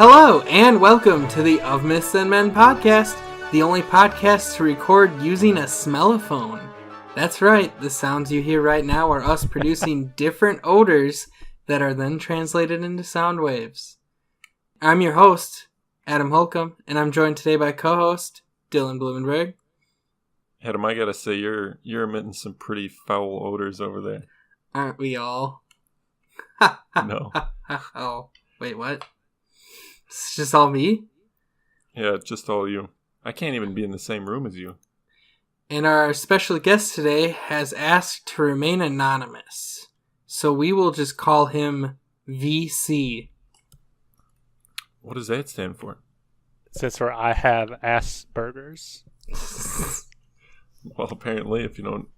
Hello, and welcome to the Of Myths and Men podcast, the only podcast to record using a smellophone. That's right, the sounds you hear right now are us producing different odors that are then translated into sound waves. I'm your host, Adam Holcomb, and I'm joined today by co-host, Dylan Blumenberg. Adam, I gotta say, you're emitting some pretty foul odors over there. Aren't we all? No. Oh, wait, what? It's just all me? Yeah, just all you. I can't even be in the same room as you. And our special guest today has asked to remain anonymous. So we will just call him VC. What does that stand for? It stands for I have Asperger's. Well, apparently, if you don't...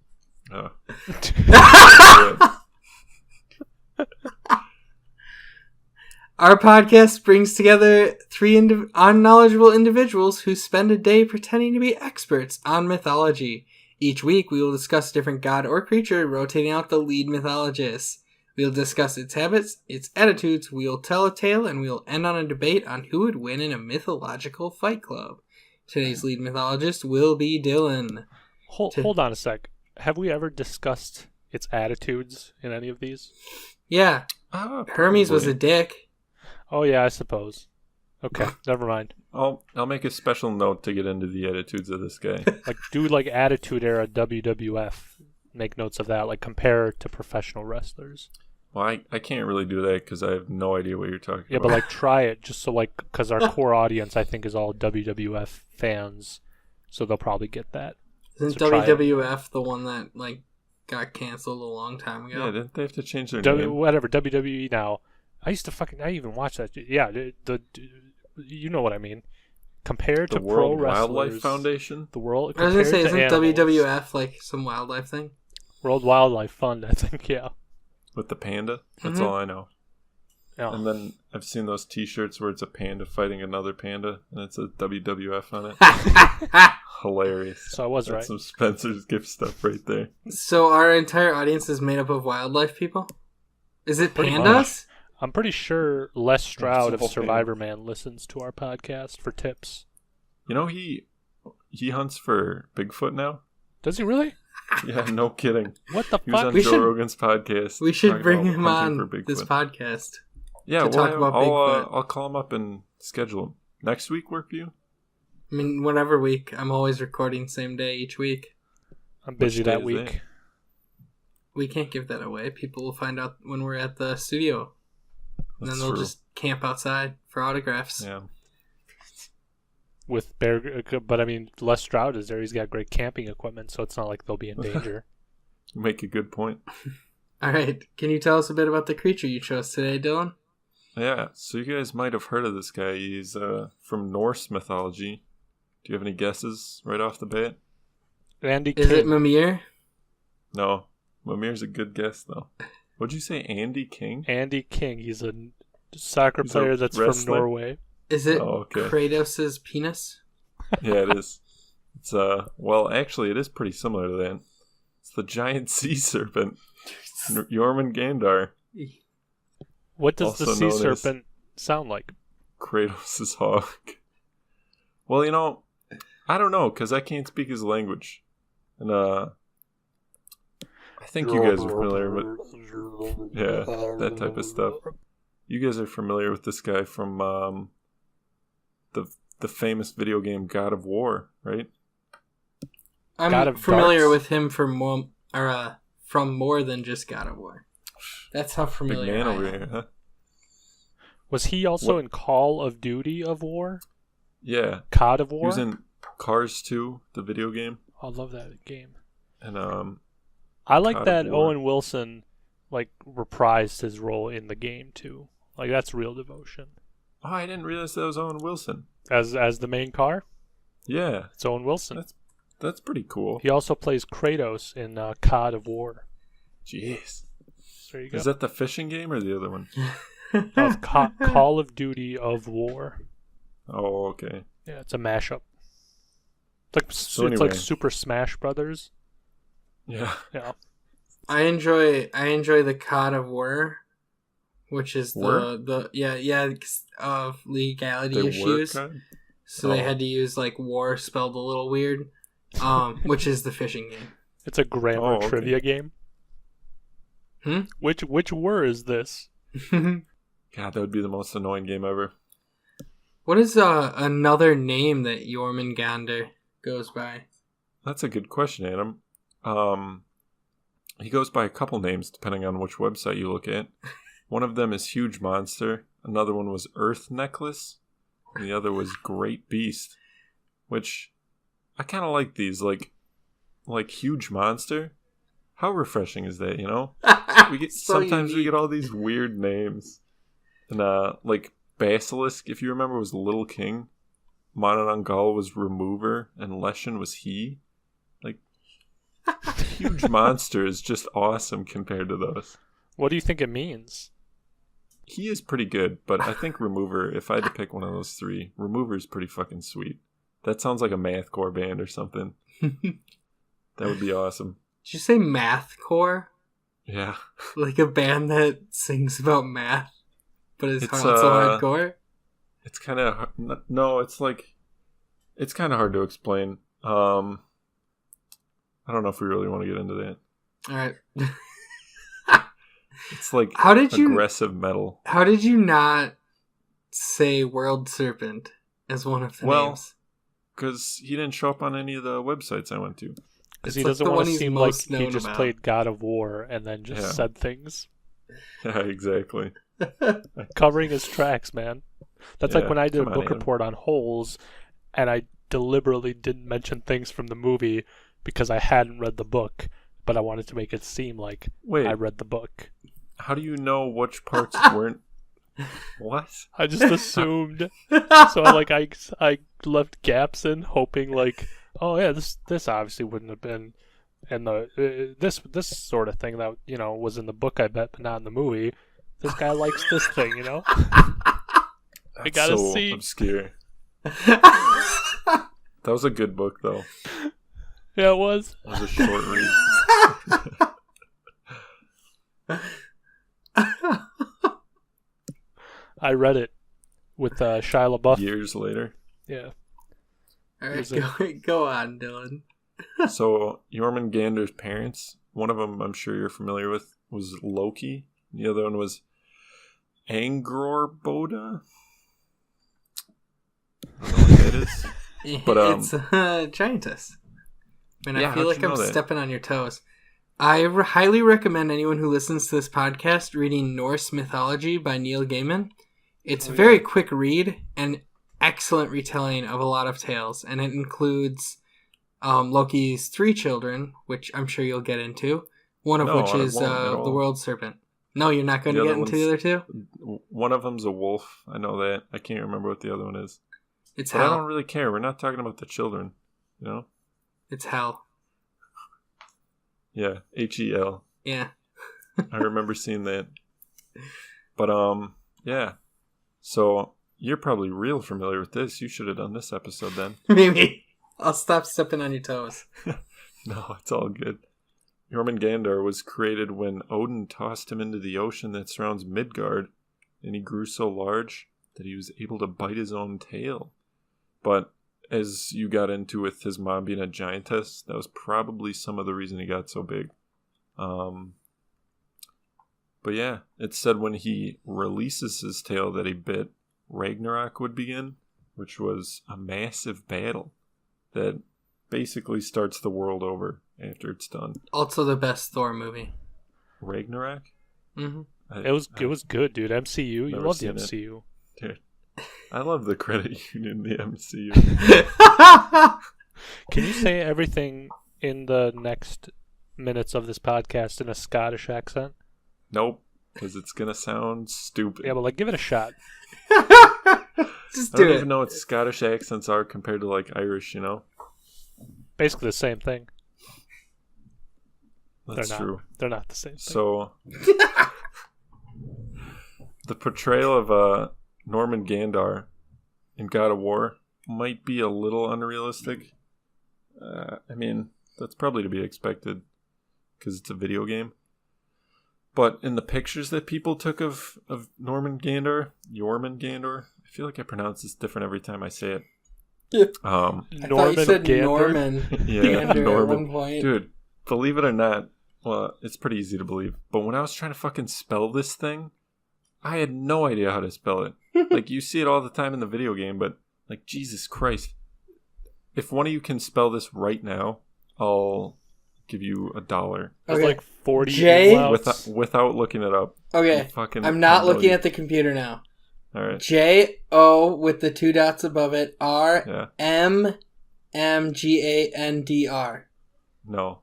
Our podcast brings together three unknowledgeable individuals who spend a day pretending to be experts on mythology. Each week, we will discuss a different god or creature, rotating out the lead mythologist. We'll discuss its habits, its attitudes, we'll tell a tale, and we'll end on a debate on who would win in a mythological fight club. Today's lead mythologist will be Dylan. Hold on a sec. Have we ever discussed its attitudes in any of these? Yeah. Hermes was a dick. Oh, yeah, I suppose. Okay, never mind. I'll make a special note to get into the attitudes of this guy. Do Attitude Era WWF. Make notes of that, compare to professional wrestlers. Well, I can't really do that because I have no idea what you're talking about. Yeah, but try it just so because our core audience I think is all WWF fans, so they'll probably get that. Isn't WWF the one that got canceled a long time ago? Yeah, didn't they have to change their name? Whatever, WWE now. I even watched that. Yeah, you know what I mean. Compared to pro wrestlers, World Wildlife Foundation. The world. I was gonna say, isn't animals, WWF some wildlife thing? World Wildlife Fund, I think. Yeah. With the panda. That's all I know. Yeah. And then I've seen those T-shirts where it's a panda fighting another panda, and it says WWF on it. Hilarious. So I was That's right. Some Spencer's gift stuff right there. So our entire audience is made up of wildlife people? Is it pandas? I'm pretty sure Les Stroud of Survivor Man listens to our podcast for tips. You know, he hunts for Bigfoot now. Does he really? Yeah, no kidding. What the He was fuck? on Joe Rogan's podcast. We should bring him on this podcast. Yeah, talk about Bigfoot. I'll call him up and schedule him. Next week work for you? I mean, whatever week. I'm always recording same day each week. I'm busy that week. We can't give that away. People will find out when we're at the studio. And then they'll just camp outside for autographs. Yeah. With but I mean, Les Stroud is there. He's got great camping equipment, so it's not like they'll be in danger. You make a good point. All right. Can you tell us a bit about the creature you chose today, Dylan? Yeah. So you guys might have heard of this guy. He's from Norse mythology. Do you have any guesses right off the bat? Andy Is King. it Mimir? No. Mimir's a good guess, though. What'd you say, Andy King? Andy King. He's a soccer player that's from Norway. Is it Kratos' penis? Yeah, it is. It's well, actually, it is pretty similar to that. It's the giant sea serpent, Jörmungandr. What does the sea serpent sound like? Kratos' hawk. Well, I don't know, because I can't speak his language. And, I think you guys are familiar with... Yeah, that type of stuff. You guys are familiar with this guy from the famous video game God of War, right? I'm familiar with him from more than just God of War. That's how familiar Big man I over am. here, huh? Was he also in Call of Duty of War? Yeah. COD of War? He was in Cars 2, the video game. I love that game. And I like that Owen Wilson reprised his role in the game too. That's real devotion. Oh, I didn't realize that was Owen Wilson. As the main car? Yeah. It's Owen Wilson. That's pretty cool. He also plays Kratos in COD of War. Jeez. There you go. Is that the fishing game or the other one? It's Call of Duty of War. Oh, okay. Yeah, it's a mashup. It's like Super Smash Brothers. Yeah. Yeah. I enjoy the COD of War which is Were? of legality They issues. were kind? So they had to use like war spelled a little weird, which is the fishing game. It's a grammar trivia game. Which word is this? God, that would be the most annoying game ever. What is another name that Jörmungandr goes by? That's a good question, Adam. He goes by a couple names depending on which website you look at. One of them is Huge Monster. Another one was Earth Necklace. And the other was Great Beast. Which, I kind of like these. Like Huge Monster. How refreshing is that, you know? Sometimes we get all these weird names. And, like, Basilisk, if you remember, was Little King. Mononongal was Remover. And Leshen was He. Like, Huge Monster is just awesome compared to those. What do you think it means? He is pretty good, but I think Remover, if I had to pick one of those three, Remover is pretty fucking sweet. That sounds like a mathcore band or something. That would be awesome. Did you say mathcore? Yeah. Like a band that sings about math, but it's so hardcore? It's kind of... No, it's like... It's kind of hard to explain. I don't know if we really want to get into that. All right. It's like aggressive metal. How did you not say World Serpent as one of the names? Because he didn't show up on any of the websites I went to. Because he doesn't want to seem like he just played God of War and then just said things. Yeah, exactly. Covering his tracks, man. That's like when I did a book report on Holes, and I deliberately didn't mention things from the movie because I hadn't read the book, but I wanted to make it seem like I read the book. How do you know which parts weren't? What? I just assumed. So I left gaps in, hoping like, oh yeah, this obviously wouldn't have been in the this sort of thing that was in the book, I bet, but not in the movie. This guy likes this thing, I gotta see. Obscure. That was a good book, though. Yeah, it was. It was a short read. I read it with Shia LaBeouf. Years later. Yeah. All right, go on, Dylan. So, Jormungandr's parents, one of them I'm sure you're familiar with, was Loki. The other one was Angrorboda. I don't know what that is. But, it's a giantess. And I feel like I'm stepping on your toes. I highly recommend anyone who listens to this podcast reading Norse Mythology by Neil Gaiman. It's a very quick read and excellent retelling of a lot of tales, and it includes Loki's 3 children, which I'm sure you'll get into, one of which is the World Serpent. No, you're not going to get into the other two? One of them's a wolf. I know that. I can't remember what the other one is. But I don't really care. We're not talking about the children, It's Hel. Yeah, Hel. Yeah. I remember seeing that. But, yeah. So, you're probably real familiar with this. You should have done this episode then. Maybe. I'll stop stepping on your toes. No, it's all good. Jormungandr was created when Odin tossed him into the ocean that surrounds Midgard, and he grew so large that he was able to bite his own tail. But as you got into with his mom being a giantess, that was probably some of the reason he got so big. But yeah, it said when he releases his tail that he bit, Ragnarok would begin, which was a massive battle that basically starts the world over after it's done. Also the best Thor movie. Ragnarok? Mm-hmm. It was good, dude. MCU, you love the MCU. Dude, I love the credit union, the MCU. Can you say everything in the next minutes of this podcast in a Scottish accent? Nope, because it's going to sound stupid. Yeah, but give it a shot. Just do it. I don't even know what Scottish accents are compared to Irish, Basically the same thing. That's true. They're not the same thing. So, the portrayal of Jormungandr in God of War might be a little unrealistic. I mean, that's probably to be expected because it's a video game. But in the pictures that people took of Jormungandr, I feel like I pronounce this different every time I say it. Yeah. I thought you said Gander. Norman. Yeah, Gander Norman. at one point. Dude, believe it or not, well, it's pretty easy to believe. But when I was trying to fucking spell this thing, I had no idea how to spell it. Like, you see it all the time in the video game, but, like, Jesus Christ. If one of you can spell this right now, I'll give you $1. There's Okay. like 40 J? emails. Without looking it up. Okay, I'm not looking at the computer now. All right. J-O with the 2 dots above it. Yeah. R-M-M-G-A-N-D-R. No.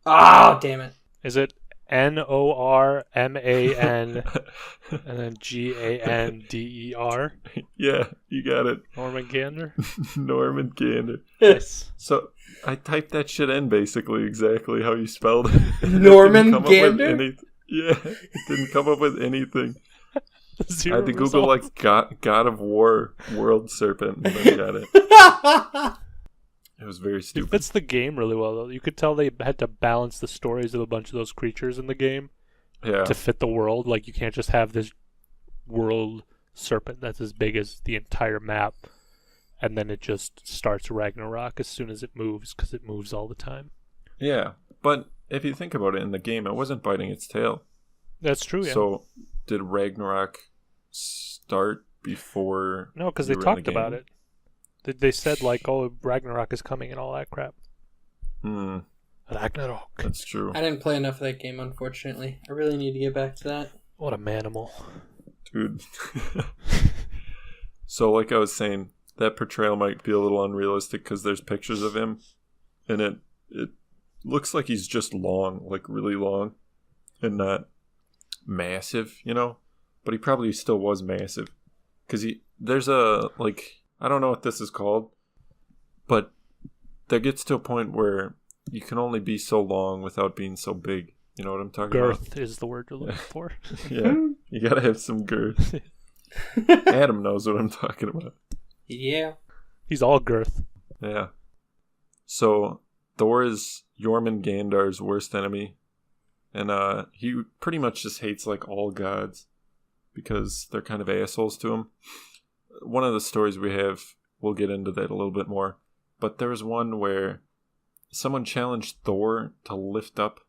Oh, damn it. Is it Norman and then Gander? Yeah, you got it. Jormungandr? Jormungandr. Nice. So I typed that shit in basically exactly how you spelled it. Jormungandr? Yeah, it didn't come up with anything. Zero I had to Google results. like God of War World Serpent and then got it. It was very It stupid. fits the game really well, though. You could tell they had to balance the stories of a bunch of those creatures in the game Yeah. to fit the world. Like, you can't just have this world serpent that's as big as the entire map, and then it just starts Ragnarok as soon as it moves, because it moves all the time. Yeah. But if you think about it, in the game, it wasn't biting its tail. That's true, yeah. So did Ragnarok start before? No, because you they were in the talked about game? it. They said, like, oh, Ragnarok is coming and all that crap. Hmm. Ragnarok. That's true. I didn't play enough of that game, unfortunately. I really need to get back to that. What a manimal. Dude. So, like I was saying, that portrayal might be a little unrealistic because there's pictures of him, and it looks like he's just long, like really long, and not massive, you know? But he probably still was massive. Because there's a, like, I don't know what this is called, but there gets to a point where you can only be so long without being so big. You know what I'm talking about? Girth is the word you're looking for. Yeah, you gotta have some girth. Adam knows what I'm talking about. Yeah. He's all girth. Yeah. So Thor is Jormungandr's worst enemy, and he pretty much just hates like all gods because they're kind of assholes to him. One of the stories we have, we'll get into that a little bit more, but there was one where someone challenged Thor to lift up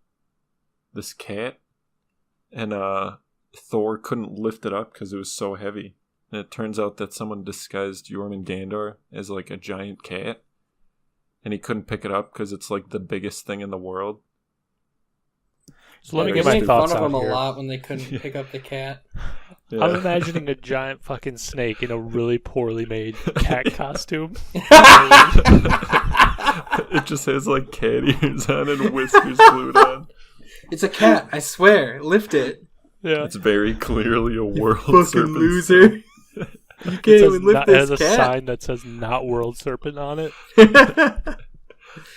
this cat, and Thor couldn't lift it up because it was so heavy. And it turns out that someone disguised Jörmungandr as like a giant cat, and he couldn't pick it up because it's like the biggest thing in the world. So let me They get my made thoughts fun of out him a here. lot when they couldn't pick up the cat. Yeah. I'm imagining a giant fucking snake in a really poorly made cat costume. It just has like cat ears on and whiskers glued on. It's a cat, I swear. Lift it. Yeah. It's very clearly a world Fucking serpent. loser. You can't It, even lift it has this a cat. sign that says "Not World Serpent" on it.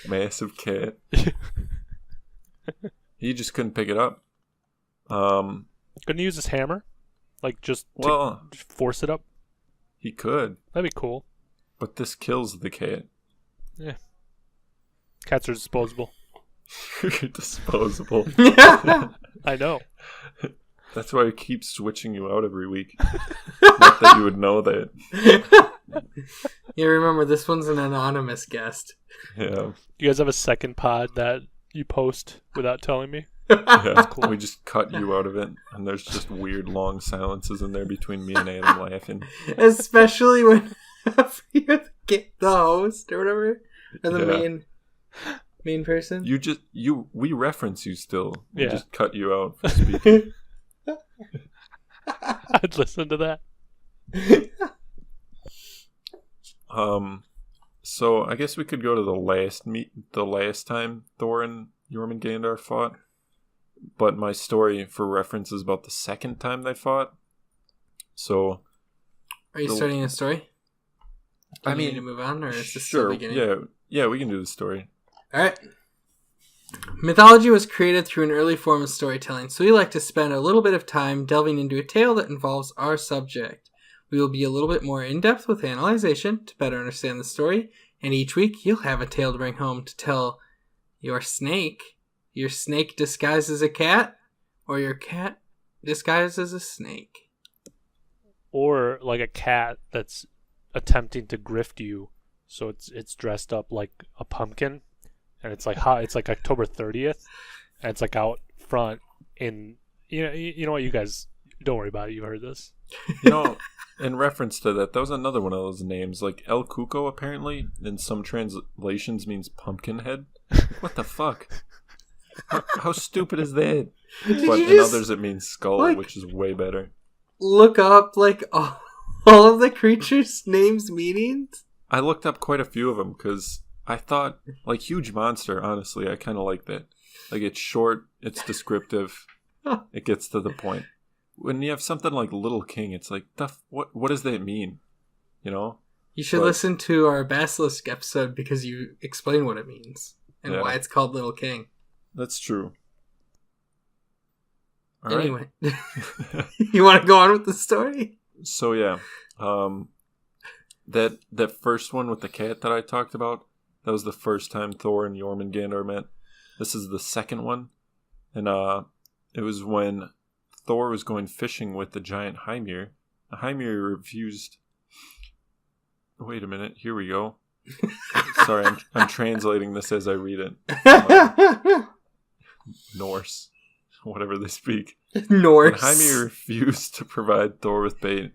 Massive cat. He just couldn't pick it up. Couldn't he use his hammer? Like, just force it up? He could, That'd be cool. but this kills the cat. Cats are disposable. Disposable. I know. That's why I keep switching you out every week. Not that you would know that. Yeah, remember, this one's an anonymous guest. Yeah. You guys have a second pod that you post without telling me? Yeah. We just cut you out of it, and there's just weird long silences in there between me and Adam laughing. Especially when you're the host or whatever. Or the Yeah. main person. We reference you still. We Yeah. just cut you out for speaking. I'd listen to that. So I guess we could go to the last time Thor and Jormungandr fought. But my story for reference is about the second time they fought. So Are you starting a story? I Do you mean, need to move on, or is this sure, still beginning? yeah, we can do the story. Alright. Mythology was created through an early form of storytelling, so we like to spend a little bit of time delving into a tale that involves our subject. We will be a little bit more in-depth with analyzation to better understand the story, and each week you'll have a tale to bring home to tell your snake disguised as a cat, Or your cat disguised as a snake. Or like a cat that's attempting to grift you, so it's dressed up like a pumpkin, and it's like October 30th, and it's like out front in you know what, you guys don't worry about it, you heard this. In reference to that, was another one of those names. Like El Cuco apparently in some translations means pumpkin head. What the fuck? How stupid is that? But in others it means skull, which is way better. Look up like all of the creatures' names' meanings? I looked up quite a few of them because I thought, like, huge monster, honestly, I kind of like that. Like, it's short, it's descriptive, it gets to the point. When you have something like Little King, it's like, what does that mean? You know? You should listen to our Basilisk episode because you explain what it means and why it's called Little King. That's true. All anyway, you want to go on with the story? So yeah, that first one with the cat that I talked about, that was the first time Thor and Jormungandr met. This is the second one, and it was when Thor was going fishing with the giant Hymir. The Hymir refused. Wait a minute, here we go. Sorry, I'm translating this as I read it. Norse. Whatever they speak. Norse. When Hymir refused to provide Thor with bait,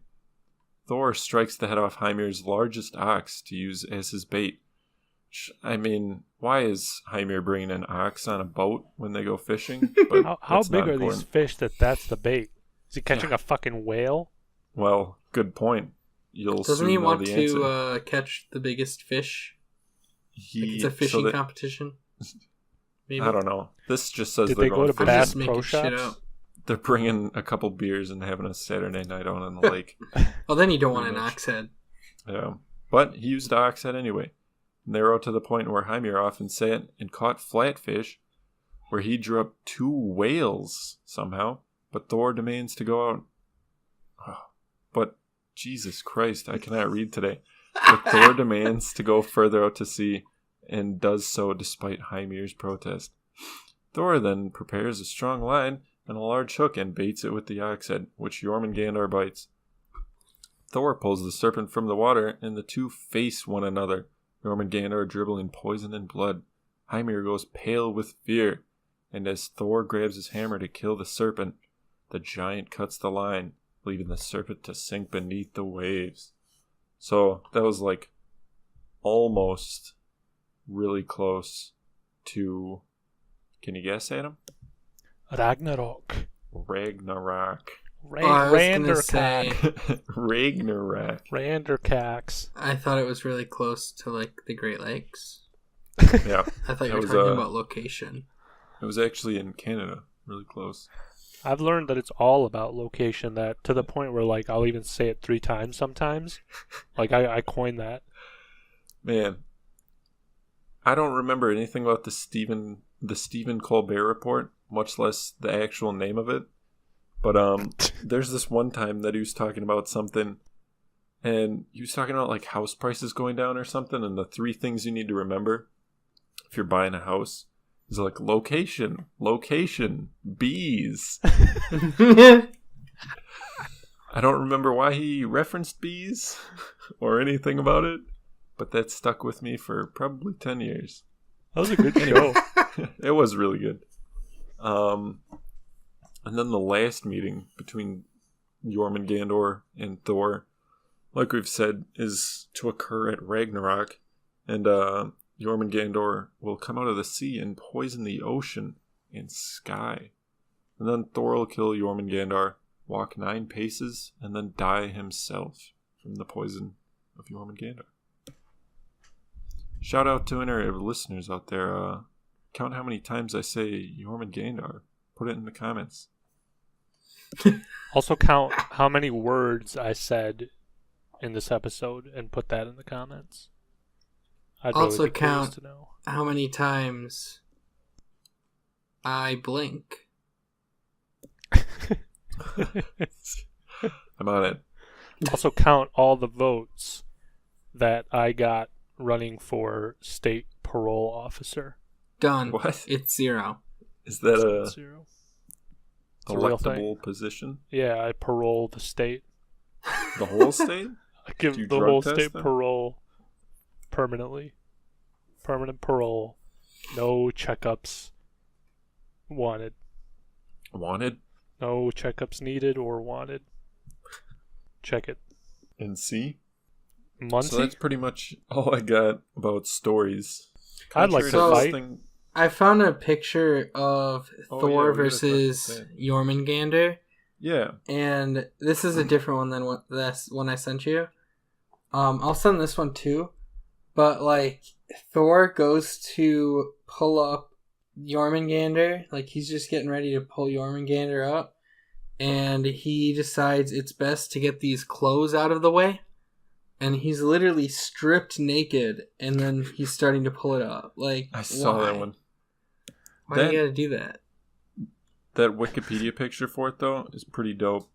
Thor strikes the head off Hymir's largest ox to use as his bait. I mean, why is Hymir bringing an ox on a boat when they go fishing? But how big are these fish that's the bait? Is he catching a fucking whale? Well, good point. Doesn't he want to catch the biggest fish? It's a fishing competition. Maybe. I don't know. This just says Did they go to Bass Pro Shops? They're bringing a couple beers and having a Saturday night out on the lake. Well, then you don't want an ox head. Yeah. But he used the ox head anyway. Narrow to the point where Hymir often sat and caught flatfish, where he drew up 2 whales somehow. But Thor demands to go out. Oh, but Jesus Christ, I cannot read today. But Thor demands to go further out to sea, and does so despite Hymir's protest. Thor then prepares a strong line and a large hook and baits it with the ox head, which Jormungandr bites. Thor pulls the serpent from the water, and the two face one another, Jormungandr dribbling poison and blood. Hymir goes pale with fear, and as Thor grabs his hammer to kill the serpent, the giant cuts the line, leaving the serpent to sink beneath the waves. So that was like almost really close to, can you guess, Adam? Ragnarok. Ragnarok. Randerkak. Ragnarok. Randerkaks. I thought it was really close to like the Great Lakes. Yeah. I thought you were talking about location. It was actually in Canada. Really close. I've learned that it's all about location, that to the point where like I'll even say it 3 times sometimes. Like I coined that. Man, I don't remember anything about the Stephen Colbert Report, much less the actual name of it. But there's this one time that he was talking about something, and he was talking about like house prices going down or something, and the 3 things you need to remember if you're buying a house is like location, bees. I don't remember why he referenced bees or anything about it, but that stuck with me for probably 10 years. That was a good show. It was really good. And then the last meeting between Jormungandr and Thor, like we've said, is to occur at Ragnarok. And Jormungandr will come out of the sea and poison the ocean and sky. And then Thor will kill Jormungandr, walk 9 paces, and then die himself from the poison of Jormungandr. Shout out to any listeners out there. Count how many times I say Jormungandr. Put it in the comments. Also count how many words I said in this episode and put that in the comments. I'd also really be count to know how many times I blink. I'm on it. Also count all the votes that I got running for state parole officer. Done. What? It's 0. Is that Zero. It's a real thing. electable position? Yeah, I parole the state. The whole state? I give the whole state parole permanently. Permanent parole. No checkups wanted. Wanted? No checkups needed or wanted. Check it. And see? Muncie? So that's pretty much all I got about stories. I'd like to Contrary fight. I found a picture of Thor versus Jormungandr. Yeah. And this is a different one than this one I sent you. I'll send this one too. But, like, Thor goes to pull up Jormungandr. Like, he's just getting ready to pull Jormungandr up. And he decides it's best to get these clothes out of the way. And he's literally stripped naked. And then he's starting to pull it up. Like, I saw why? that one. Why do you gotta do that? That Wikipedia picture for it, though, is pretty dope.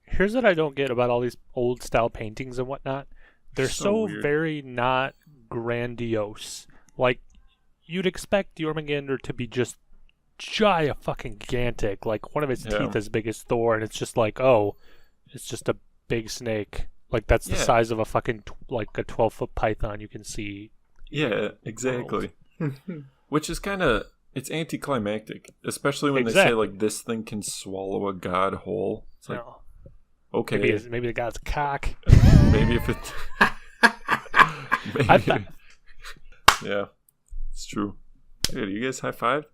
Here's what I don't get about all these old style paintings and whatnot. They're so very not grandiose. Like, you'd expect Jormungandr to be just gigantic. Like, one of his teeth as big as Thor, and it's just like, oh, it's just a big snake. Like, that's the size of a fucking, like, a 12-foot python you can see. Yeah, exactly. Which is kind of, it's anticlimactic. Especially when they say, like, this thing can swallow a god whole. It's like, okay. Maybe the god's cock. Maybe if it... maybe. Yeah, it's true. Hey, do you guys high five?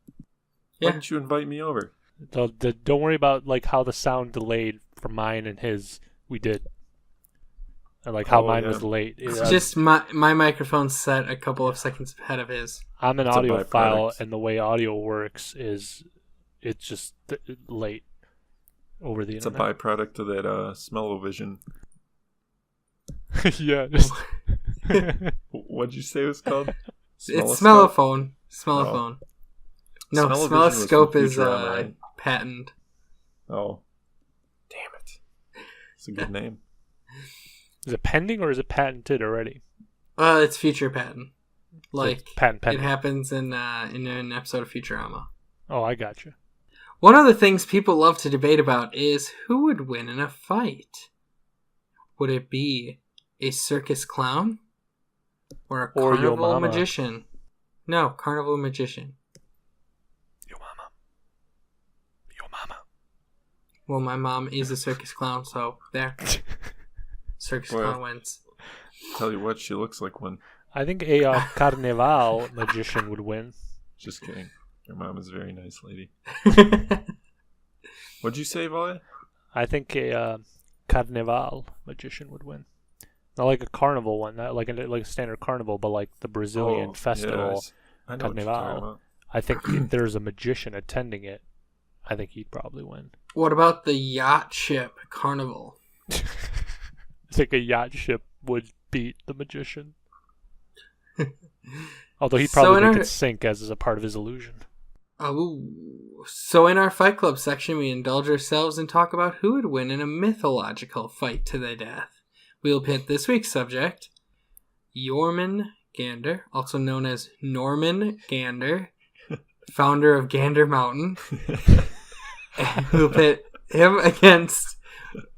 Yeah. Why didn't you invite me over? Don't worry about, like, how the sound delayed from mine and his. We did. And, like, how mine was delayed. It's just my microphone's set a couple of seconds ahead of his. I'm an audiophile, and the way audio works is it's just late over the internet. It's a byproduct of that smell-o-vision. Yeah. What'd you say it was called? It's smellophone. Smellophone. Oh. No, smelloscope is patent. Oh. Damn it. It's a good name. Is it pending or is it patented already? It's future patent. Like, so patent. It happens in an episode of Futurama. Oh, I gotcha. One of the things people love to debate about is who would win in a fight. Would it be a circus clown? Or a carnival magician? No, carnival magician. Your mama. Well, my mom is a circus clown, so there. Circus clown wins. Tell you what, she looks like one. I think a carnival magician would win. Just kidding. Your mom is a very nice lady. What'd you say, Valia? I think a carnival magician would win. Not like a carnival one, not like a standard carnival, but like the Brazilian festival carnival. I think if there's a magician attending it, I think he'd probably win. What about the yacht ship carnival? I think a yacht ship would beat the magician. Although he'd probably make it sink as a part of his illusion. Oh, so in our Fight Club section, we indulge ourselves and talk about who would win in a mythological fight to the death. We'll pit this week's subject, Jörmungandr, also known as Gander, founder of Gander Mountain. We'll pit him against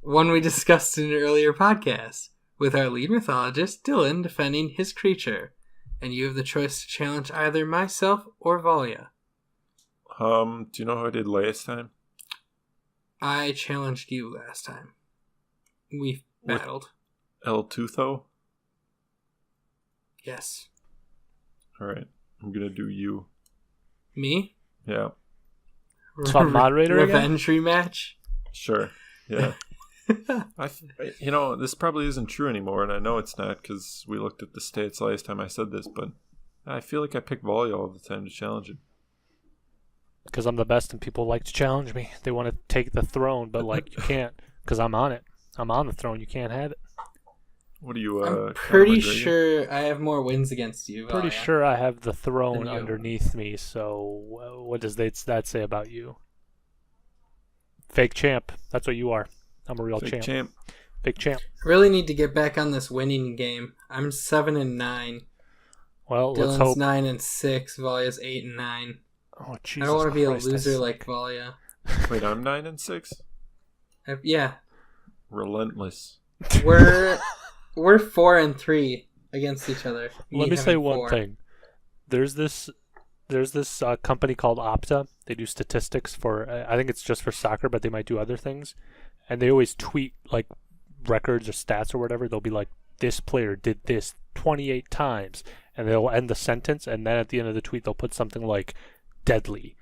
one we discussed in an earlier podcast, with our lead mythologist, Dylan, defending his creature. And you have the choice to challenge either myself or Valia. Do you know how I did last time? I challenged you last time. We battled. El Tutho? Yes. Alright. I'm gonna do you. Me? Yeah. So I'm moderator Revenge rematch? Sure. Yeah. This probably isn't true anymore, and I know it's not because we looked at the stats last time I said this, but I feel like I pick Valia all the time to challenge him. Because I'm the best and people like to challenge me. They want to take the throne, but like you can't because I'm on it. I'm on the throne. You can't have it. What are you? I'm pretty sure I have more wins against you. Pretty sure I have the throne underneath me. So what does that say about you? Fake champ. That's what you are. I'm a real champ. Fake champ. I really need to get back on this winning game. I'm 7-9. Well, Dylan's let's hope. 9-6. Valia's 8-9. Oh Jesus! I don't want to be Christ, a loser like Valia. Wait, I'm 9 and 6. Yeah, Relentless. we're 4 and 3 against each other. Let me say having one 4. thing. There's this company called Opta. They do statistics for. I think it's just for soccer, but they might do other things. And they always tweet like records or stats or whatever. They'll be like, "This player did this 28 times," and they'll end the sentence, and then at the end of the tweet they'll put something like "deadly."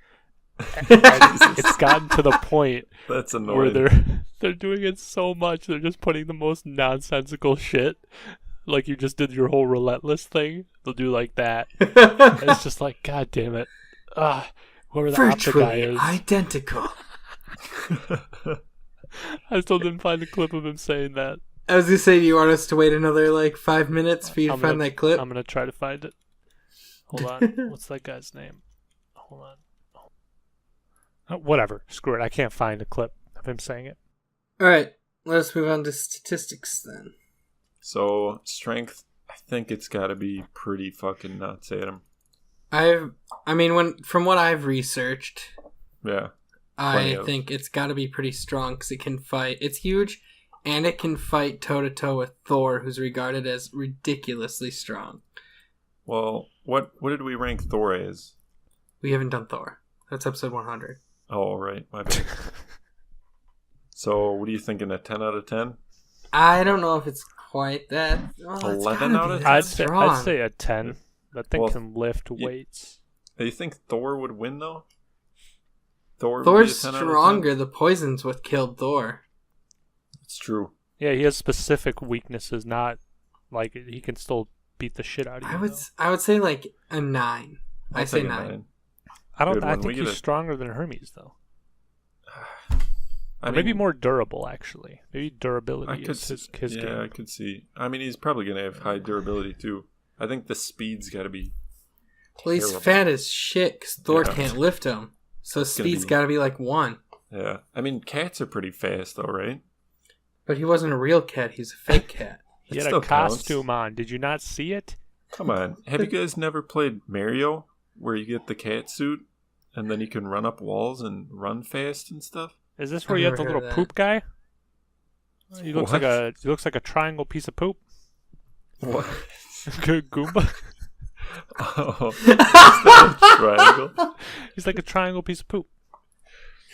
And it's gotten to the point That's where annoying. they're doing it so much. They're just putting the most nonsensical shit. Like you just did your whole relentless thing. They'll do like that. And it's just like, God damn it. Whoever the Opta guy Virtually is. identical. I still didn't find a clip of him saying that. I was gonna say, do you want us to wait another 5 minutes for you to find that clip? I'm gonna try to find it. Hold on. What's that guy's name? Hold on. Whatever. Screw it. I can't find a clip of him saying it. Alright, let us move on to statistics then. So, strength, I think it's got to be pretty fucking nuts, Adam. From what I've researched, Yeah. I think it's got to be pretty strong because it can fight. It's huge, and it can fight toe-to-toe with Thor, who's regarded as ridiculously strong. Well, what did we rank Thor as? We haven't done Thor. That's episode 100. Oh, right. My bad. So, what are you thinking, a 10 out of 10? I don't know if it's quite that. Well, 11 out of 10? I'd say a 10. That thing Well, can lift weights. You think Thor would win, though? Thor's Thor's stronger. The poison's what killed Thor. It's true. Yeah, he has specific weaknesses. Not like he can still beat the shit out of you. I would say a 9. I'll I say take a 9. I think he's stronger than Hermes, though. Maybe more durable, actually. Maybe durability is his game. Yeah, I could see. He's probably going to have high durability, too. I think the speed's got to be Well, he's fat as shit because Thor can't lift him. So speed's got to be 1. Yeah. Cats are pretty fast, though, right? But he wasn't a real cat. He's a fake cat. He had a costume on. Did you not see it? Come on. Have you guys never played Mario, where you get the cat suit, and then you can run up walls and run fast and stuff? Is this where you have the little poop guy? He looks like a triangle piece of poop. What? Goomba. Oh, is that a triangle? He's like a triangle piece of poop.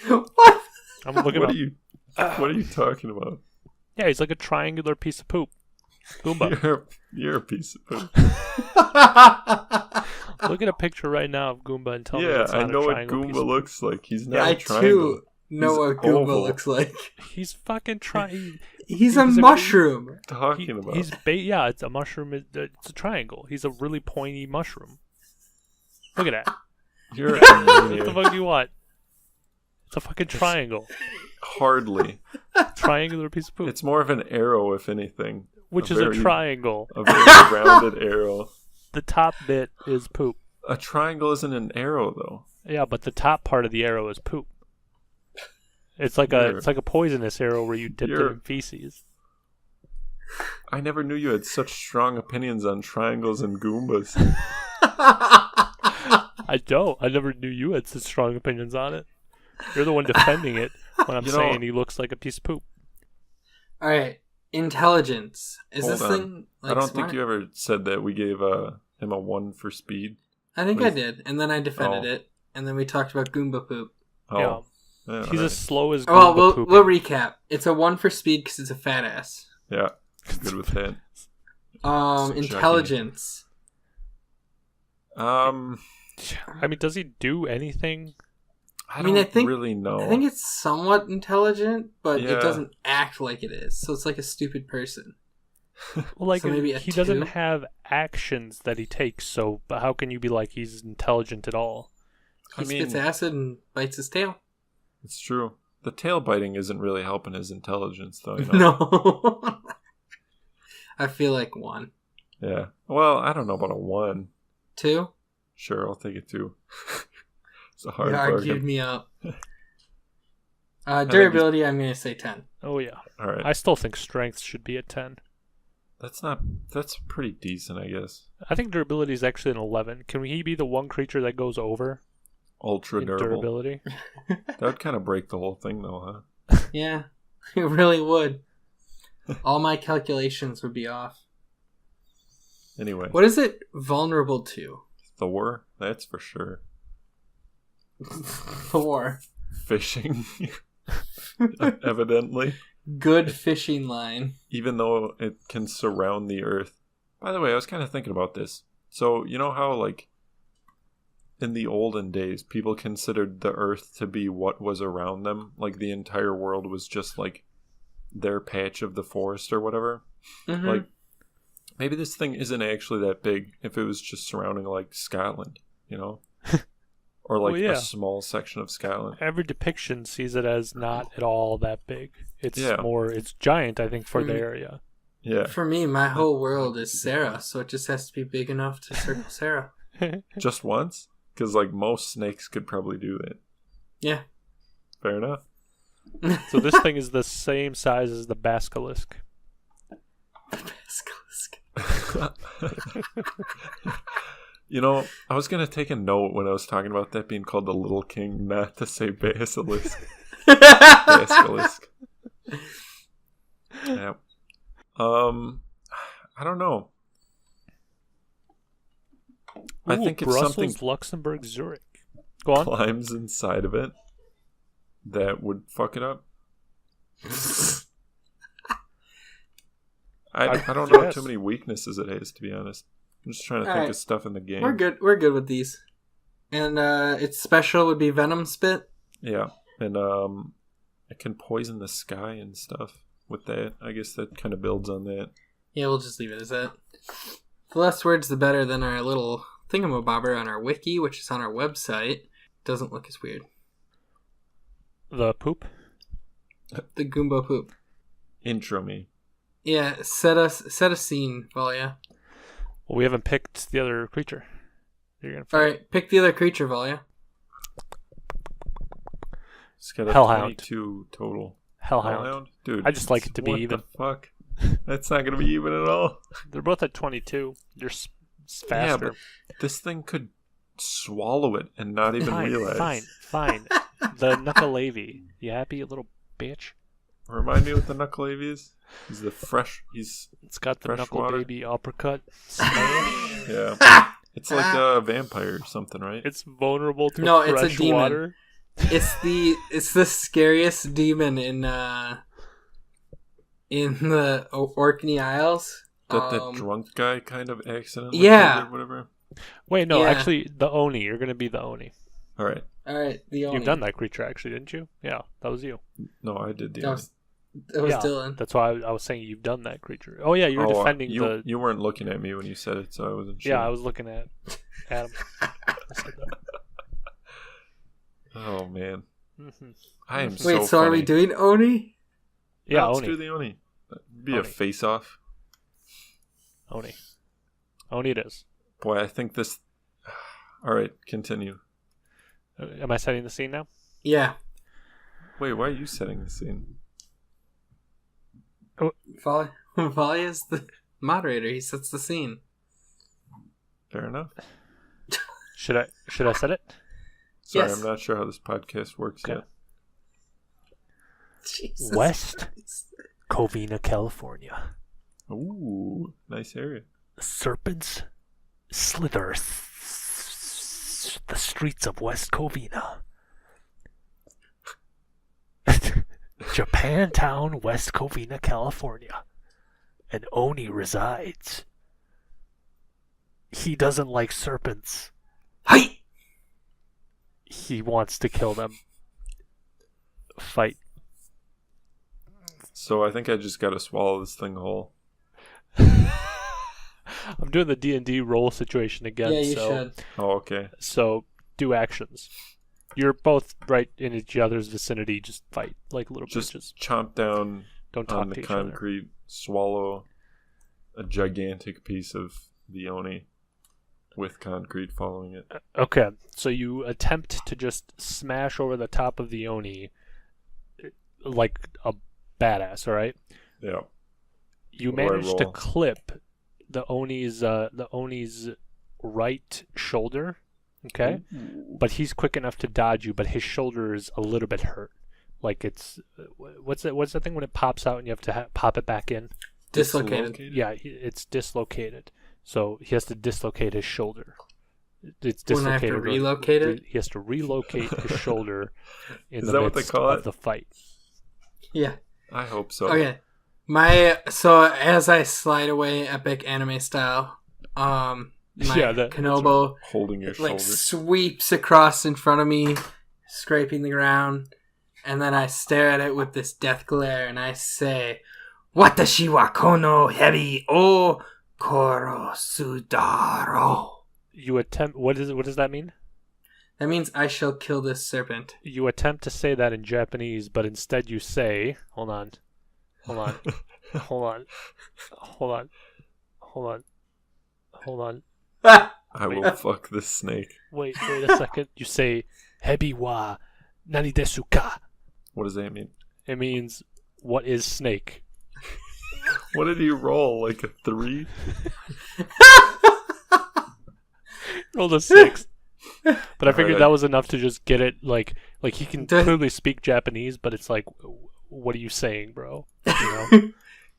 What? I'm looking What up. are you talking about? Yeah, he's like a triangular piece of poop. Goomba. You're a piece of poop. Look at a picture right now of Goomba and tell me it's not I know a what triangle piece Goomba of looks like. He's not I a triangle. too know what Goomba oval. looks like. He's fucking trying. He's a mushroom. Talking about. Yeah, it's a mushroom. It's a triangle. He's a really pointy mushroom. Look at that. You're a What the maniac. fuck do you want? It's a fucking triangle. Hardly. Triangular piece of poop. It's more of an arrow, if anything. Which is a triangle. A very rounded arrow. The top bit is poop. A triangle isn't an arrow, though. Yeah, but the top part of the arrow is poop. It's like a poisonous arrow where you dip it in feces. I never knew you had such strong opinions on triangles and Goombas. I don't. I never knew you had such strong opinions on it. You're the one defending it when I'm saying he looks like a piece of poop. All right, intelligence. Is Hold this on. thing I don't smart? think you ever said that we gave him a 1 for speed. I think I did, and then I defended it, and then we talked about Goomba poop. Oh. Yeah. He's as slow as Goomba Well, pooping. we'll recap. It's a 1 for speed because it's a fat ass. Yeah. Good with that. Intelligence. Does he do anything? I don't really know. I think it's somewhat intelligent, but Yeah. it doesn't act like it is. So it's like a stupid person. Well, So maybe a he doesn't 2? have actions that he takes, so but how can you be like he's intelligent at all? He spits acid and bites his tail. It's true. The tail biting isn't really helping his intelligence, though. You know? No. I feel like 1. Yeah. Well, I don't know about a 1. 2? Sure, I'll take it 2. It's a hard You bargain. argued me up. Durability, I'm going to say 10. Oh yeah. All right. I still think strength should be a 10. That's pretty decent, I guess. I think durability is actually an 11. Can he be the one creature that goes over? Ultra in durable. durability. That would kind of break the whole thing, though, huh? Yeah, it really would. All my calculations would be off. Anyway. What is it vulnerable to? Thor, that's for sure. Thor. Fishing. Evidently. Good fishing line. Even though it can surround the earth. By the way, I was kind of thinking about this. So, you know how, like, in the olden days, people considered the earth to be what was around them? Like, the entire world was just, like, their patch of the forest or whatever? Mm-hmm. Like, maybe this thing isn't actually that big if it was just surrounding, like, Scotland, you know? Or, like, a small section of Scotland. Every depiction sees it as not at all that big. It's it's giant, I think, for the area. Yeah. For me, my whole world is Sarah, so it just has to be big enough to circle Sarah. Just once? Because, like, most snakes could probably do that. Yeah. Fair enough. So this thing is the same size as the basilisk. Basilisk. You know, I was going to take a note when I was talking about that being called the Little King, not to say basilisk. Basilisk. Yeah. I don't know. I think if Brussels, something Luxembourg, Zurich. Go on. climbs inside of it, that would fuck it up. I don't know too many weaknesses it has, to be honest. I'm just trying to think of stuff in the game. We're good with these. And its special would be Venom Spit. Yeah. And it can poison the sky and stuff with that. I guess that kind of builds on that. Yeah, we'll just leave it as that. The less words, the better than our little thingamabobber on our wiki, which is on our website. Doesn't look as weird. The poop? The Goomba poop. Intro me. Yeah, set a scene, Valia. Well, we haven't picked the other creature. Alright, pick the other creature, Valia. It's got a Hellhound. 22 total. Hellhound. Dude, I just like it to be even. What the fuck? That's not going to be even at all. They're both at 22. You're faster. Yeah, but this thing could swallow it and not even realize. Fine. The Knuckleavy. You happy, you little bitch? Remind me what the Knuckleavy is? It's got the Knuckle water. Baby uppercut. Smash. Yeah. It's like a vampire or something, right? It's vulnerable to it's fresh a demon. water. It's the scariest demon in the Orkney Isles. That drunk guy kind of accidentally Yeah. or whatever. Wait, no, Yeah. actually, the Oni. You're going to be the Oni. All right. The Oni. You've done that creature, actually, didn't you? Yeah, that was you. No, I did the That Oni. was Dylan. That's why I was saying you've done that creature. Oh, yeah, you were defending the... You weren't looking at me when you said it, so I wasn't sure. Yeah, I was looking at Adam. I said that. Oh, man. Mm-hmm. I am Wait, so so funny. are we doing Oni? Yeah, Let's Oni. do the Oni. Be Oni. a face-off. Oni. Oni it is. Boy, I think this... All right, continue. Am I setting the scene now? Yeah. Wait, why are you setting the scene? Valia is the moderator. He sets the scene. Fair enough. Should I set it? Sorry, Yes. I'm not sure how this podcast works Okay. yet. Jesus West Christ. Covina, California. Ooh, nice area. Serpents slither the streets of West Covina. Japantown, West Covina, California. And Oni resides. He doesn't like serpents. Hi! He wants to kill them. Fight. So I think I just got to swallow this thing whole. I'm doing the D&D roll situation again. Yeah, you so, should. Oh, okay. So, do actions. You're both right in each other's vicinity. Just fight like little Just bitches. chomp down Don't on talk the to each other. concrete, swallow a gigantic piece of the Oni with concrete following it. Okay, so you attempt to just smash over the top of the Oni like a badass, all right? Yeah. You What do I manage to roll? clip the Oni's right shoulder Okay? But he's quick enough to dodge you, but his shoulder is a little bit hurt. Like it's... What's the thing when it pops out and you have to pop it back in? Dislocated. Yeah, it's dislocated. So he has to dislocate his shoulder. It's Wouldn't I have dislocated. to relocate it? He has to relocate his shoulder in Is the that what they midst call of it? the fight. Yeah. I hope so. Okay. So as I slide away epic anime style, my Kenobo holding your shoulder sweeps across in front of me, scraping the ground, and then I stare at it with this death glare and I say, "Watashi wa kono hebi o koro sudaro." You attempt. What does that mean? That means I shall kill this serpent. You attempt to say that in Japanese, but instead you say, "Hold on, hold on, hold on, hold on, hold on, hold on." I will fuck this snake. Wait a second. You say, "Hebi wa nani desu ka?" What does that mean? It means, "What is snake?" What did you roll? Like a 3? Rolled a 6. But I figured that was enough to just get it. Like he can clearly speak Japanese, but it's like, what are you saying, bro? You know?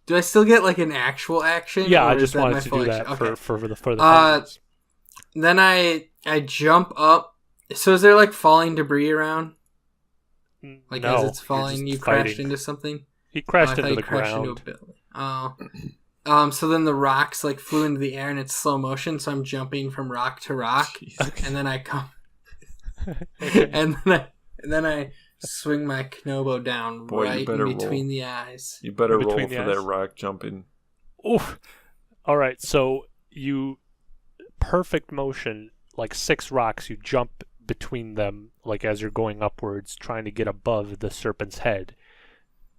Do I still get like an actual action? Yeah, I just wanted to do that for the fans. Then I jump up. So is there like falling debris around? Like no, as it's falling, you crashed into something? He crashed into the ground. Into a building. So then the rocks like flew into the air and it's slow motion, so I'm jumping from rock to rock, and then I come, and then I swing my Kenobo down right in between the eyes. You better roll for that rock jumping. Oof! All right, so you perfect motion, like 6 rocks. You jump between them, like as you're going upwards, trying to get above the serpent's head.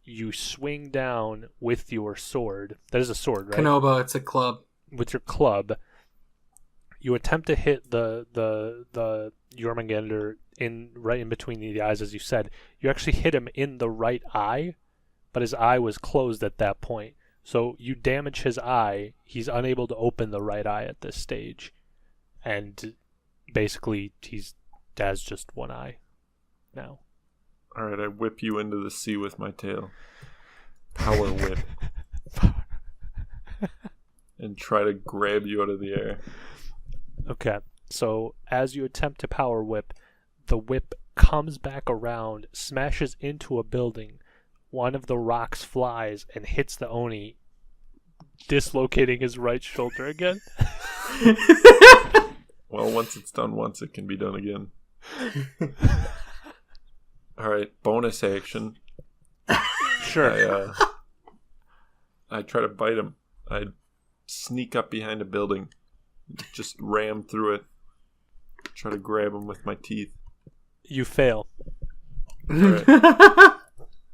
You swing down with your sword. That is a sword, right? Kenobo, it's a club. With your club, you attempt to hit the Jörmungandr right in between the eyes, as you said. You actually hit him in the right eye, but his eye was closed at that point. So you damage his eye. He's unable to open the right eye at this stage, and basically he has just one eye now. Alright, I whip you into the sea with my tail. Power whip. And try to grab you out of the air. Okay, so as you attempt to power whip, the whip comes back around, smashes into a building. One of the rocks flies and hits the Oni, dislocating his right shoulder again. Well, once it's done once, it can be done again. Alright, bonus action. Sure. I try to bite him. I sneak up behind a building. Just ram through it. Try to grab him with my teeth. You fail. Alright.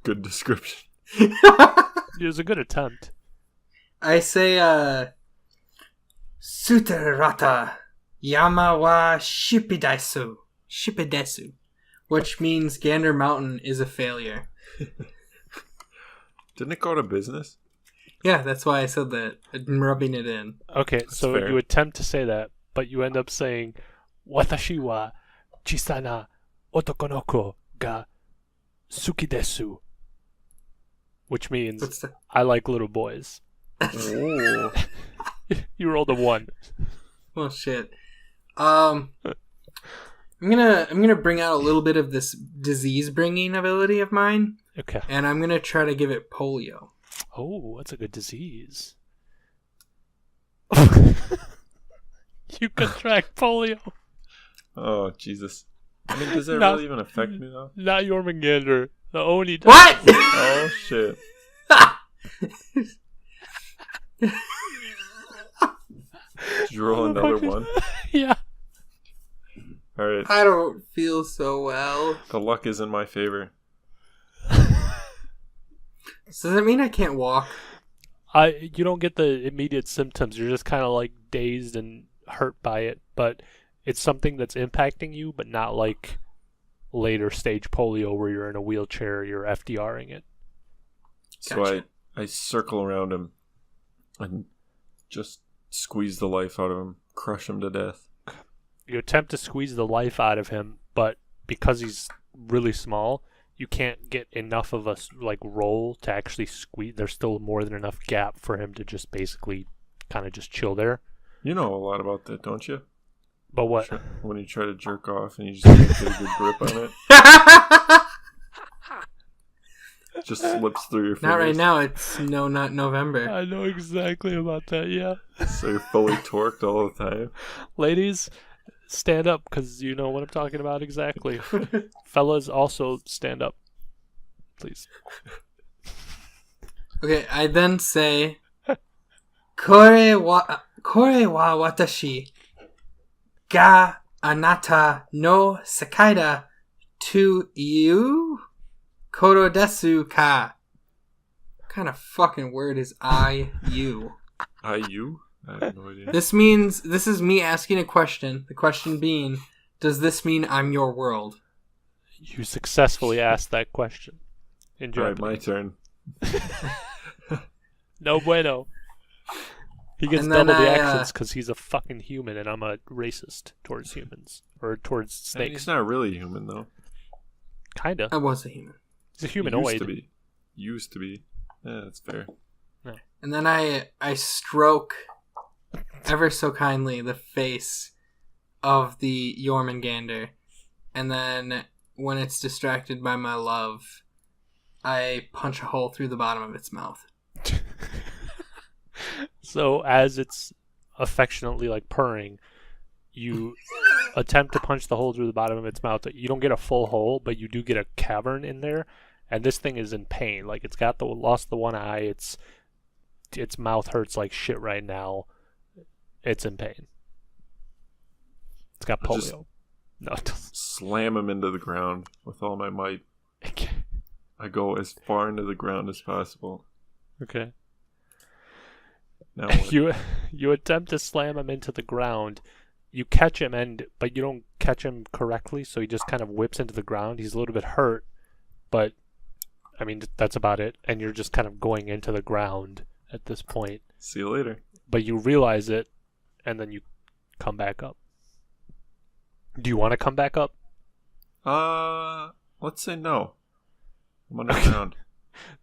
Good description. It was a good attempt. I say, Suterata Yama wa Shipidesu. Which means Gander Mountain is a failure. Didn't it go to business? Yeah, that's why I said that. I'm rubbing it in. Okay, That's so fair. you attempt to say that, but you end up saying, "Watashi wa chisana otokonoko ga suki desu," which means I like little boys. Oh. You rolled a 1. Well, shit. I'm gonna bring out a little bit of this disease-bringing ability of mine. Okay. And I'm gonna try to give it polio. Oh, that's a good disease. You contract polio. Oh, Jesus. I mean, does that really even affect me, though? Not Jormungandr. The Oni does. What? Oh, shit. Did you roll another 1? Yeah. Alright. I don't feel so well. The luck is in my favor. So does that mean I can't walk? You don't get the immediate symptoms. You're just kind of like dazed and hurt by it, but it's something that's impacting you, but not like later stage polio where you're in a wheelchair, you're FDRing it. So Gotcha. I circle around him and just squeeze the life out of him, crush him to death. You attempt to squeeze the life out of him, but because he's really small, you can't get enough of a roll to actually squeeze. There's still more than enough gap for him to just basically kind of just chill there. You know a lot about that, don't you? But what? When you try to jerk off and you just can't get a good grip on it. It just slips through your fingers. Not right now. It's not November. I know exactly about that, yeah. So you're fully torqued all the time. Ladies, stand up because you know what I'm talking about exactly. Fellas, also stand up. Please. Okay, I then say, Kore wa watashi ga anata no sakaida to you koro desu ka. What kind of fucking word is you? You? I have no idea. This is me asking a question. The question being, does this mean I'm your world? You successfully asked that question. Enjoy. Alright, my turn. No bueno. He gets double the actions because he's a fucking human and I'm a racist towards humans. Or towards snakes. He's not really human, though. Kinda. I was a human. He's a humanoid. Used to be. Yeah, that's fair. No. And then I stroke ever so kindly the face of the Jormungandr. And then when it's distracted by my love, I punch a hole through the bottom of its mouth. So as it's affectionately purring, you attempt to punch the hole through the bottom of its mouth. You don't get a full hole, but you do get a cavern in there, and this thing is in pain. It's got lost the one eye. Its mouth hurts like shit right now. It's in pain. It's got polio. No, it doesn't. Slam him into the ground with all my might. I go as far into the ground as possible. Okay. Now what? You attempt to slam him into the ground. You catch him, but you don't catch him correctly, so he just kind of whips into the ground. He's a little bit hurt, but I mean that's about it. And you're just kind of going into the ground at this point. See you later. But you realize it, and then you come back up. Do you want to come back up? Let's say no. I'm underground.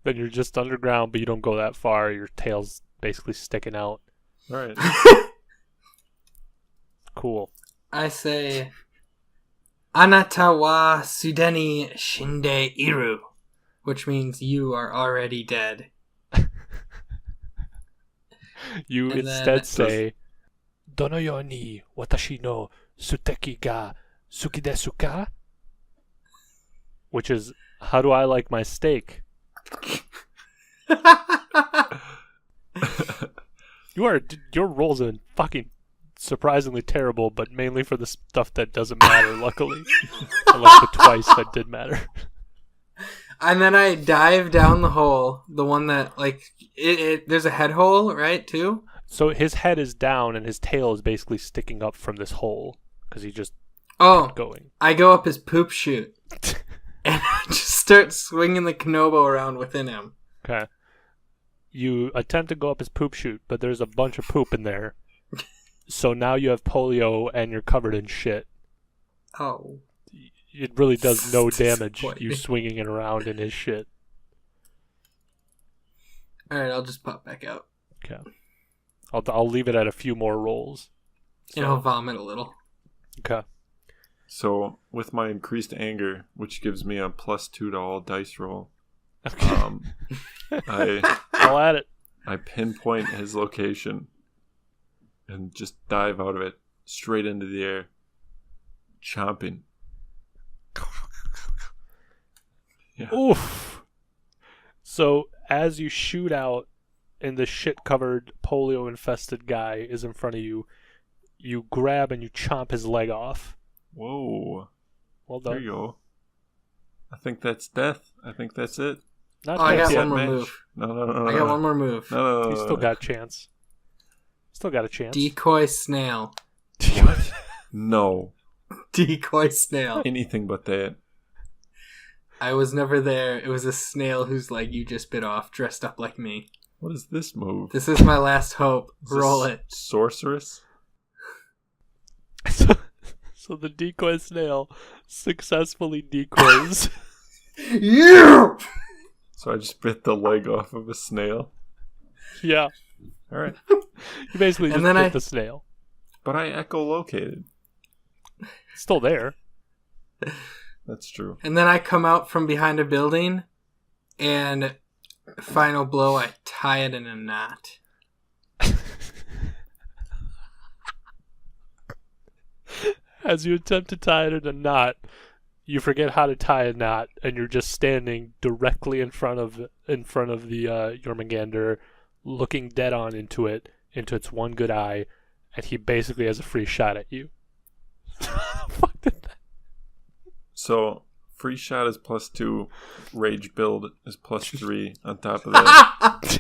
Then you're just underground, but you don't go that far. Your tail's basically sticking out. Alright. Cool. I say, Anata wa sudeni shinde iru, which means you are already dead. You And instead say, Dono yo ni watashi no suteki ga suki desu ka? Which is, how do I like my steak? Your rolls are fucking surprisingly terrible, but mainly for the stuff that doesn't matter, luckily. Unlike the twice that did matter. And then I dive down the hole, the one that, there's a head hole, right, too? So his head is down and his tail is basically sticking up from this hole, because he just going. I go up his poop chute, and I just start swinging the knobo around within him. Okay. You attempt to go up his poop chute, but there's a bunch of poop in there. So now you have polio and you're covered in shit. Oh. It really does no damage, you swinging it around in his shit. Alright, I'll just pop back out. Okay. I'll leave it at a few more rolls. And I'll vomit a little. Okay. So, with my increased anger, which gives me a +2 to all dice roll, I'll add it. I pinpoint his location and just dive out of it straight into the air, chomping. Yeah. Oof. So as you shoot out and the shit-covered, polio-infested guy is in front of you, you grab and you chomp his leg off. Whoa. Well done. There you go. I think that's death. I think that's it. Not I got yet. one more move. No. I got one more move. No. You still got a chance. Still got a chance. Decoy snail. What? No. Decoy snail. Anything but that. I was never there. It was a snail whose leg you just bit off, dressed up like me. What is this move? This is my last hope. Is Roll this it. Sorceress? So the decoy snail successfully decoys. Yeah! So I just bit the leg off of a snail. Yeah. All right. You basically And just then bit the snail. But I echolocated. It's still there. That's true. And then I come out from behind a building, and final blow, I tie it in a knot. As you attempt to tie it in a knot, you forget how to tie a knot, and you're just standing directly in front of the Jörmungandr, looking dead on into its one good eye, and he basically has a free shot at you. Fuck did that? So, free shot is +2. Rage build is +3 on top of that.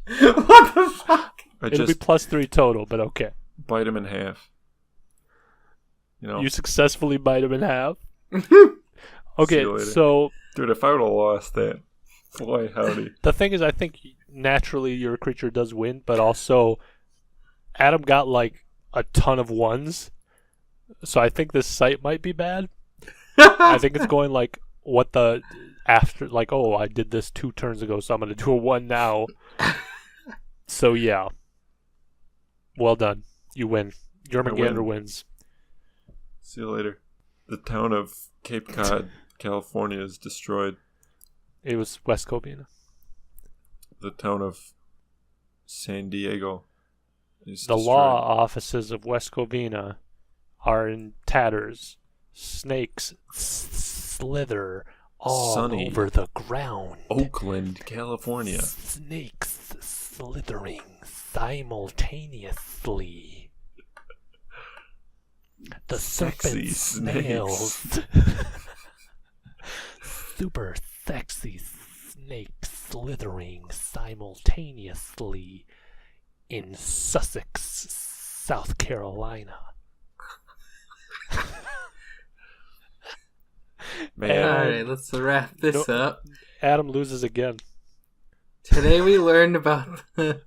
What the fuck? It'll be +3 total, but okay. Bite him in half. You know? You successfully bite him in half. See Okay, you later. so Dude, if I would have lost that, boy, howdy. the thing is, I think naturally your creature does win, but also Adam got like a ton of ones, so I think this site might be bad. I think it's going like what the after, like, oh, I did this 2 turns ago, so I'm gonna do a 1 now. So yeah, well done, you win. Jörmungandr wins. See you later. The town of Cape Cod, California is destroyed. It was West Covina. The town of San Diego is The destroyed. law offices of West Covina are in tatters. Snakes slither all Sunny over the ground. Oakland, California. Snakes slithering simultaneously. The Sexy serpent snails. Super sexy snakes slithering simultaneously in Sussex, South Carolina. Man, Alright, let's wrap this up. Adam loses again. Today we learned about I'm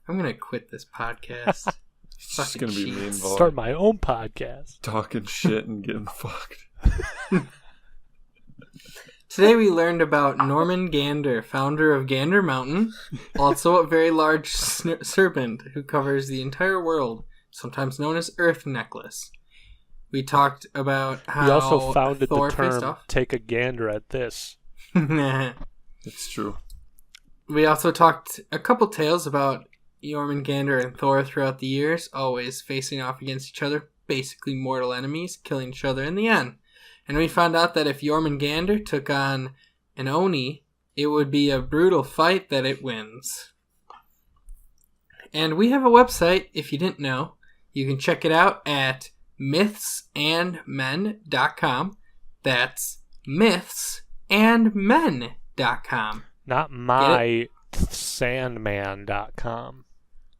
gonna quit this podcast. it's just fucking gonna be me cheats. involved. Start my own podcast. Talking shit and getting fucked. Today we learned about Jörmungandr, founder of Gander Mountain, also a very large serpent who covers the entire world, sometimes known as Earth Necklace. We talked about how He also founded Thor the faced term off. "take a gander at this." It's true. We also talked a couple tales about Jormungandr and Thor throughout the years, always facing off against each other, basically mortal enemies, killing each other in the end. And we found out that if Jormungandr took on an Oni, it would be a brutal fight that it wins. And we have a website, if you didn't know. You can check it out at mythsandmen.com. That's mythsandmen.com. Not mysandman.com.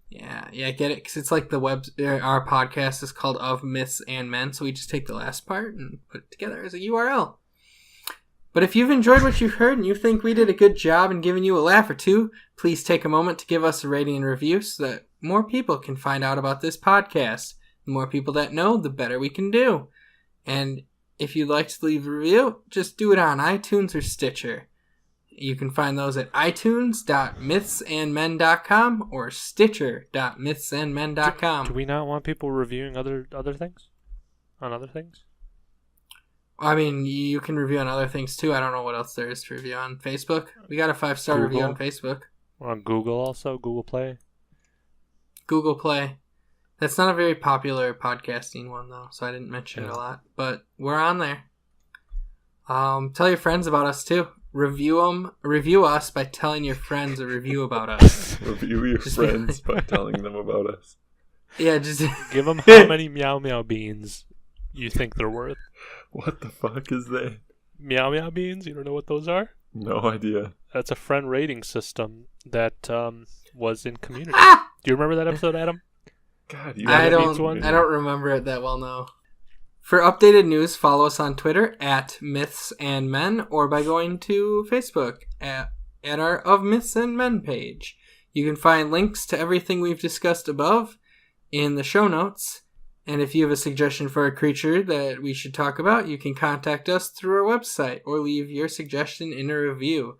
Yeah, get it? Because it's like the our podcast is called Of Myths and Men, so we just take the last part and put it together as a URL. But if you've enjoyed what you've heard and you think we did a good job in giving you a laugh or two, please take a moment to give us a rating and review so that more people can find out about this podcast. The more people that know, the better we can do. And if you'd like to leave a review, just do it on iTunes or Stitcher. You can find those at itunes.mythsandmen.com or stitcher.mythsandmen.com. Do we not want people reviewing other things? On other things? I mean, you can review on other things too. I don't know what else there is to review on Facebook. We got a 5-star review on Facebook. We're on Google also, Google Play. Google Play. That's not a very popular podcasting one though, so I didn't mention it a lot. But we're on there. Tell your friends about us too. Review us by telling your friends a review about us. Review your friends by telling them about us. Yeah, just give them how many meow meow beans you think they're worth. What the fuck is that? Meow meow beans? You don't know what those are? No idea. That's a friend rating system that was in Community. Do you remember that episode, Adam? God, I don't remember it that well, no. For updated news, follow us on Twitter at Myths and Men or by going to Facebook at our Of Myths and Men page. You can find links to everything we've discussed above in the show notes. And if you have a suggestion for a creature that we should talk about, you can contact us through our website or leave your suggestion in a review.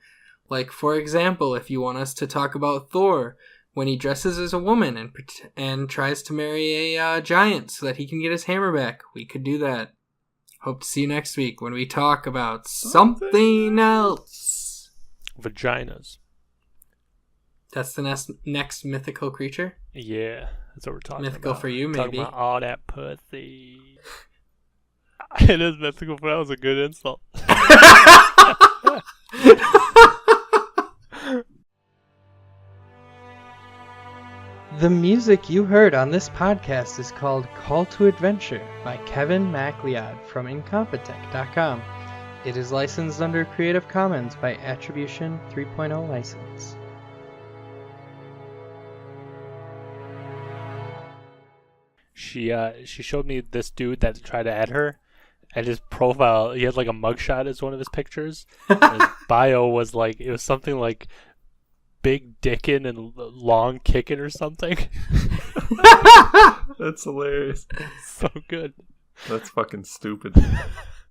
Like, for example, if you want us to talk about Thor when he dresses as a woman and tries to marry a giant so that he can get his hammer back, we could do that. Hope to see you next week when we talk about something else. Vaginas. That's the next mythical creature? Yeah, that's what we're talking mythical about. For you, maybe. Talking about all that pussy. It is mythical, but that was a good insult. The music you heard on this podcast is called Call to Adventure by Kevin MacLeod from Incompetech.com. It is licensed under Creative Commons by Attribution 3.0 license. She showed me this dude that tried to add her, and his profile, he had like a mugshot as one of his pictures. And his bio was like, it was something like big dickin' and long kickin' or something. That's hilarious. So good. That's fucking stupid.